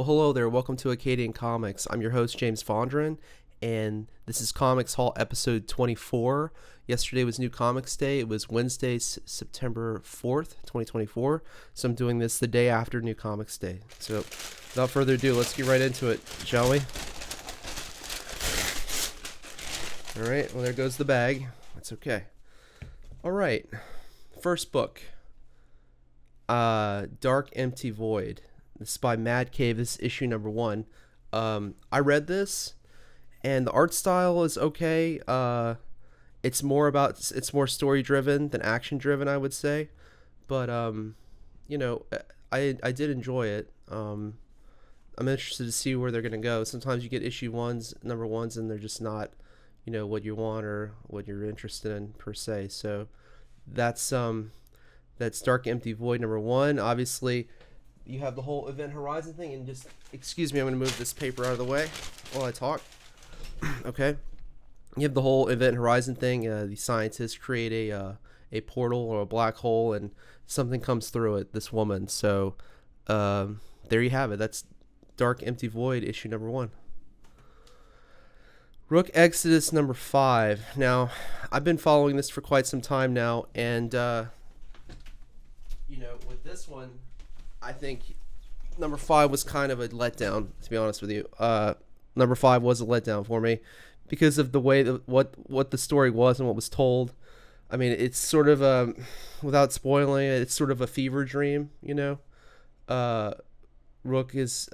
Well, hello there. Welcome to Acadian Comics. I'm your host, James Fondren, and this is Comics Hall episode 24. Yesterday was New Comics Day. It was Wednesday, September 4th, 2024. So I'm doing this the day after New Comics Day. So without further ado, let's get right into it, shall we? All right, well, there goes the bag. That's okay. All right, first book, Dark Empty Void. This is by Mad Cave. This is issue number 1. I read this, and the art style is okay. It's more story driven than action driven, I would say. But I did enjoy it. I'm interested to see where they're gonna go. Sometimes you get number ones, and they're just not, what you want or what you're interested in per se. So that's Dark Empty Void number 1. Obviously, you have the whole Event Horizon thing, and just excuse me, I'm going to move this paper out of the way while I talk. Okay, you have the whole Event Horizon thing. The scientists create a portal or a black hole, and something comes through it. This woman. So there you have it. That's Dark Empty Void issue number 1. Rook Exodus number 5. Now, I've been following this for quite some time now, and with this one, I think number 5 was kind of a letdown, to be honest with you. Number 5 was a letdown for me because of the way what the story was and what was told. I mean, it's sort of without spoiling it, it's sort of a fever dream, Rook is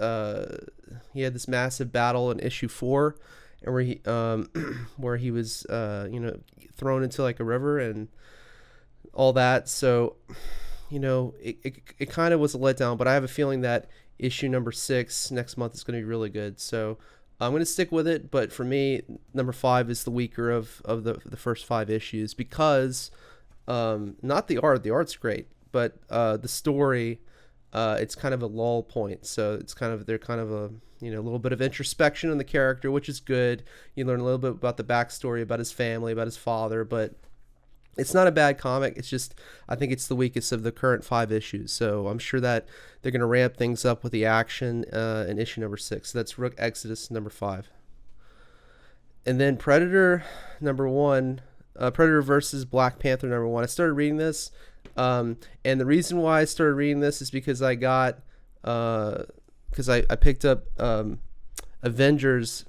he had this massive battle in issue 4, and where he was thrown into like a river and all that. So it kind of was a letdown, but I have a feeling that issue number 6 next month is going to be really good. So I'm going to stick with it, but for me, number 5 is the weaker of the first 5 issues because not the art's great, but the story, it's kind of a lull point. So they're kind of a little bit of introspection in the character, which is good. You learn a little bit about the backstory, about his family, about his father, but it's not a bad comic. It's just, I think it's the weakest of the current 5 issues. So I'm sure that they're going to ramp things up with the action in issue number 6. So that's Rook Exodus number 5. And then Predator number 1, Predator versus Black Panther number 1. I started reading this, and the reason why I started reading this is because I picked up Avengers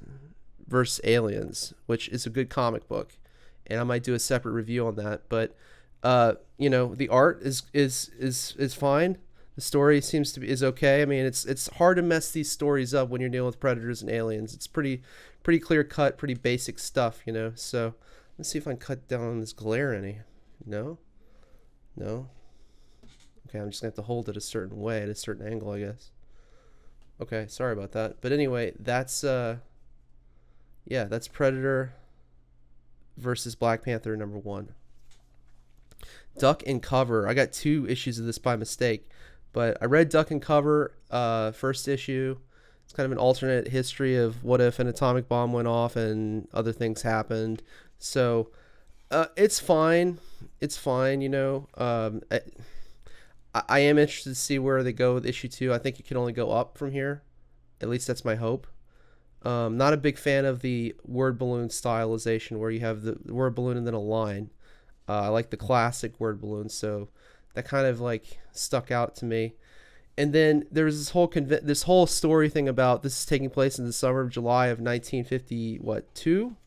versus Aliens, which is a good comic book. And I might do a separate review on that, but the art is fine. The story is okay. I mean, it's hard to mess these stories up when you're dealing with predators and aliens. It's pretty clear cut, pretty basic stuff, So let's see if I can cut down on this glare any. No. Okay, I'm just gonna have to hold it a certain way at a certain angle, I guess. Okay, sorry about that. But anyway, that's Predator versus Black Panther number 1. Duck and Cover. I got 2 issues of this by mistake, but I read Duck and Cover first issue. It's kind of an alternate history of what if an atomic bomb went off and other things happened. So it's fine. I am interested to see where they go with issue 2. I think it can only go up from here. At least that's my hope. Not a big fan of the word balloon stylization where you have the word balloon and then a line. I like the classic word balloon, so that kind of like stuck out to me. And then there's this whole story thing about this is taking place in the summer of July of 1952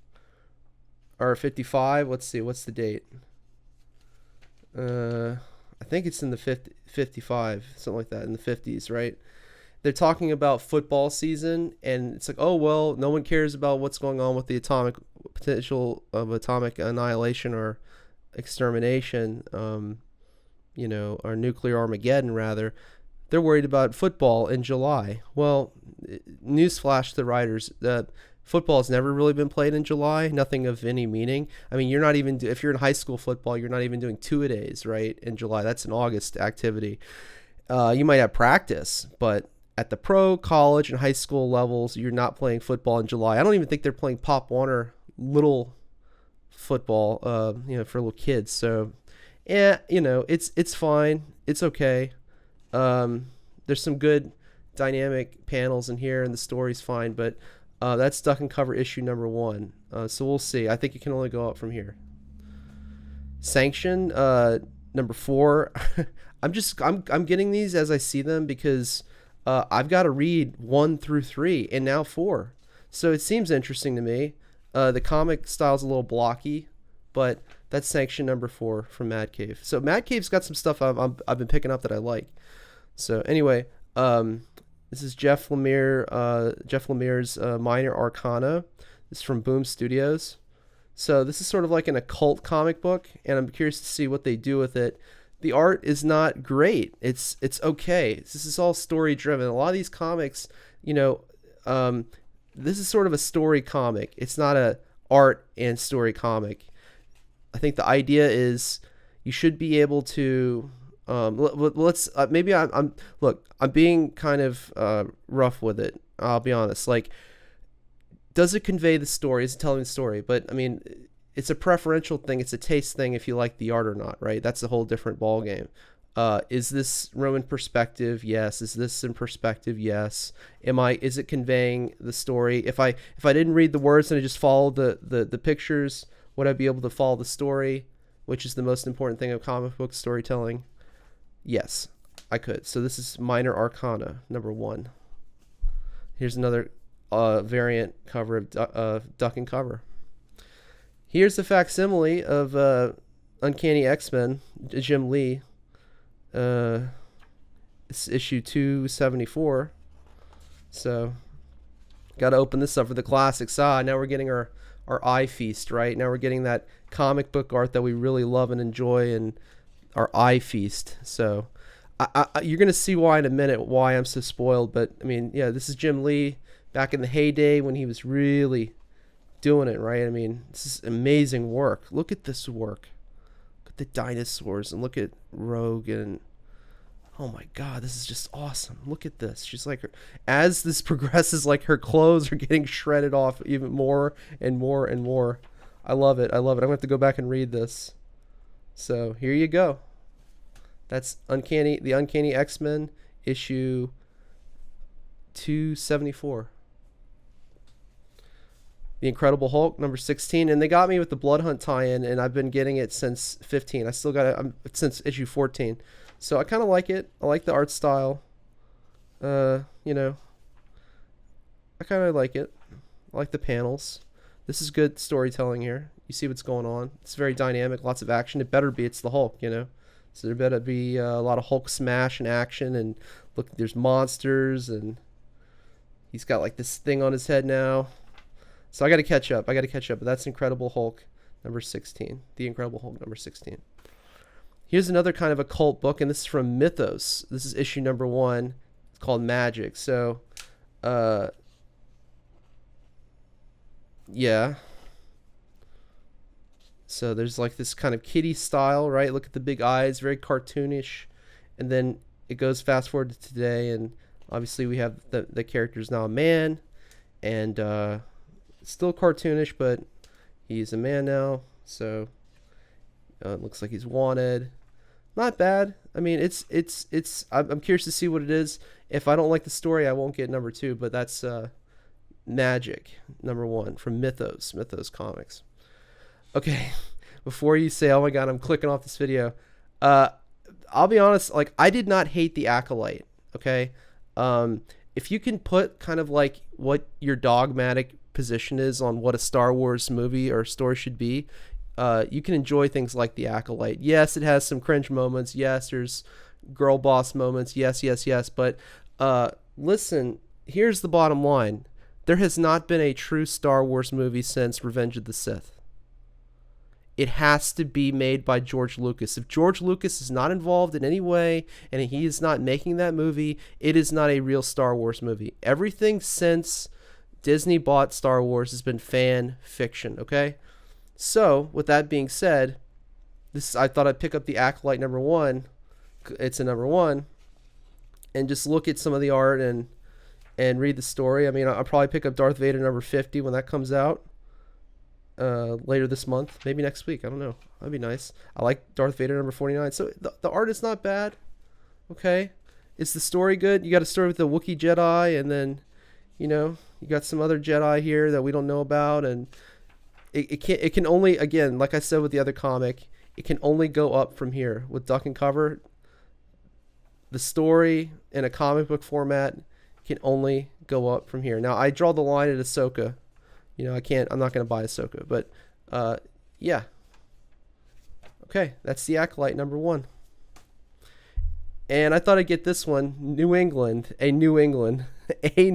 or 55. Let's see, what's the date? I think it's in the 55, something like that, in the 50s, right? They're talking about football season, and it's like, oh, well, no one cares about what's going on with the potential of atomic annihilation or extermination, or nuclear Armageddon, rather. They're worried about football in July. Well, newsflash to the writers, football has never really been played in July, nothing of any meaning. I mean, you're not even, if you're in high school football, you're not even doing two-a-days, right, in July. That's an August activity. You might have practice, but at the pro, college, and high school levels, you're not playing football in July. I don't even think they're playing Pop Warner little football, for little kids. So, it's fine. It's okay. There's some good dynamic panels in here, and the story's fine. But that's Duck and Cover issue number 1. So we'll see. I think it can only go up from here. Sanction number 4. I'm getting these as I see them because I've got to read 1 through 3 and now 4. So it seems interesting to me. The comic style's a little blocky, but that's Sanction number 4 from Mad Cave. So Mad Cave's got some stuff I've been picking up that I like. So anyway, this is Jeff Lemire's Minor Arcana. This is from Boom Studios. So this is sort of like an occult comic book, and I'm curious to see what they do with it. The art is not great. It's okay. This is all story driven. A lot of these comics, this is sort of a story comic. It's not a art and story comic. I think the idea is you should be able to maybe I'm being kind of rough with it. I'll be honest. Like, does it convey the story? Is it telling the story? But I mean, it's a preferential thing. It's a taste thing if you like the art or not, right? That's a whole different ball game. Is this Roman perspective? Yes. Is this in perspective? Yes. Is it conveying the story? If I didn't read the words and I just followed the pictures, would I be able to follow the story, which is the most important thing of comic book storytelling? Yes, I could. So this is Minor Arcana number 1. Here's another variant cover of Duck and Cover. Here's the facsimile of Uncanny X-Men, Jim Lee. It's issue 274. So, got to open this up for the classics. Now we're getting our eye feast, right? Now we're getting that comic book art that we really love and enjoy, and our eye feast. So, you're going to see why in a minute, why I'm so spoiled. But, I mean, yeah, this is Jim Lee back in the heyday when he was really doing it, right? I mean, this is amazing work. Look at this work. Look at the dinosaurs and look at Rogue, and oh my God, this is just awesome. Look at this. She's like, as this progresses, like her clothes are getting shredded off even more and more and more. I love it. I'm going to have to go back and read this. So here you go. That's the Uncanny X-Men issue 274. The Incredible Hulk number 16, and they got me with the Blood Hunt tie-in, and I've been getting it since 15. I still got it since issue 14, so I kind of like it. I like the art style. I kind of like it. I like the panels. This is good storytelling here. You see what's going on. It's very dynamic, lots of action. It better be. It's the Hulk, So there better be a lot of Hulk smash and action, and look, there's monsters, and he's got like this thing on his head now. So I got to catch up. But that's Incredible Hulk number 16. The Incredible Hulk number 16. Here's another kind of a cult book, and this is from Mythos. This is issue number 1. It's called Magic. So, yeah. So there's like this kind of kiddie style, right? Look at the big eyes, very cartoonish. And then it goes fast forward to today, and obviously we have the character's now a man, and still cartoonish, but he's a man now, so it looks like he's wanted. Not bad. I mean, I'm curious to see what it is. If I don't like the story, I won't get number 2, but that's Magic number 1 from Mythos Comics. Okay, before you say, oh my God, I'm clicking off this video, I'll be honest, like, I did not hate The Acolyte, okay? If you can put kind of like what your dogmatic position is on what a Star Wars movie or story should be, you can enjoy things like The Acolyte. Yes, it has some cringe moments. Yes, there's girl boss moments. Yes. But listen, here's the bottom line. There has not been a true Star Wars movie since Revenge of the Sith. It has to be made by George Lucas. If George Lucas is not involved in any way and he is not making that movie, it is not a real Star Wars movie. Everything since Disney bought Star Wars has been fan fiction, okay? So, with that being said, I thought I'd pick up The Acolyte number 1. It's a number 1. And just look at some of the art and read the story. I mean, I'll probably pick up Darth Vader number 50 when that comes out later this month. Maybe next week. I don't know. That'd be nice. I like Darth Vader number 49. So, the art is not bad, okay? Is the story good? You got a story with the Wookiee Jedi, and then, you know, you got some other Jedi here that we don't know about, and it can only, again, like I said with the other comic, it can only go up from here. With Duck and Cover, the story in a comic book format can only go up from here. Now, I draw the line at Ahsoka. You know, I'm not going to buy Ahsoka, but yeah. Okay, that's the Acolyte #1. And I thought I'd get this one, New England. A New England. I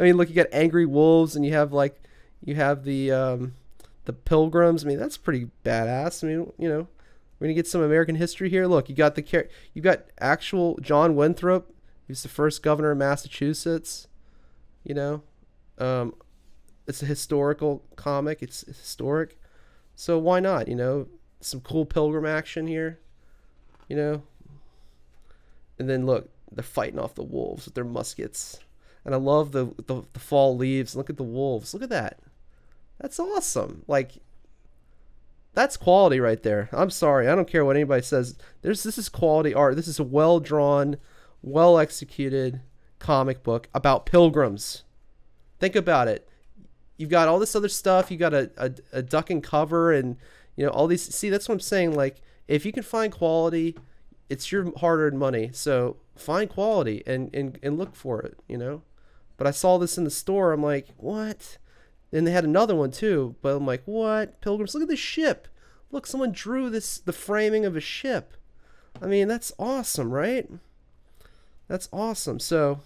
mean, look, you got Angry Wolves, and you have the Pilgrims. I mean, that's pretty badass. I mean, you know, we're gonna get some American history here. Look, you got actual John Winthrop. He's the first governor of Massachusetts. You know, it's a historical comic. It's historic, so why not? You know, some cool Pilgrim action here. You know, and then look, they're fighting off the wolves with their muskets, and I love the fall leaves. Look at the wolves. Look at that. That's awesome. Like, that's quality right there. I'm sorry. I don't care what anybody says. This is quality art. This is a well-drawn, well-executed comic book about pilgrims. Think about it. You've got all this other stuff. You got a Duck and Cover, and, you know, all these. See, that's what I'm saying. Like, if you can find quality, it's your hard-earned money. So find quality and look for it, you know. But I saw this in the store. I'm like, what? And they had another one too, but I'm like, what? Pilgrims, look at this ship. Look, someone drew the framing of a ship. I mean, that's awesome, right? That's awesome. So,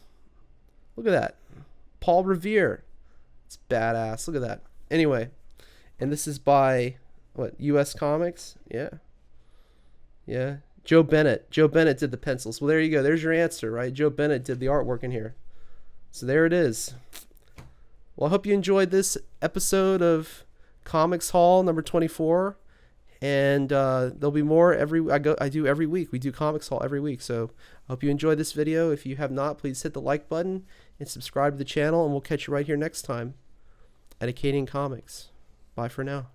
look at that. Paul Revere. It's badass. Look at that. Anyway, and this is by, what, US Comics? Yeah. Yeah. Joe Bennett. Joe Bennett did the pencils. Well, there you go. There's your answer, right? Joe Bennett did the artwork in here. So there it is. Well, I hope you enjoyed this episode of Comics Haul number 24, and there'll be more I do every week. We do Comics Haul every week, so I hope you enjoyed this video. If you have not, please hit the like button and subscribe to the channel, and we'll catch you right here next time at Acadian Comics. Bye for now.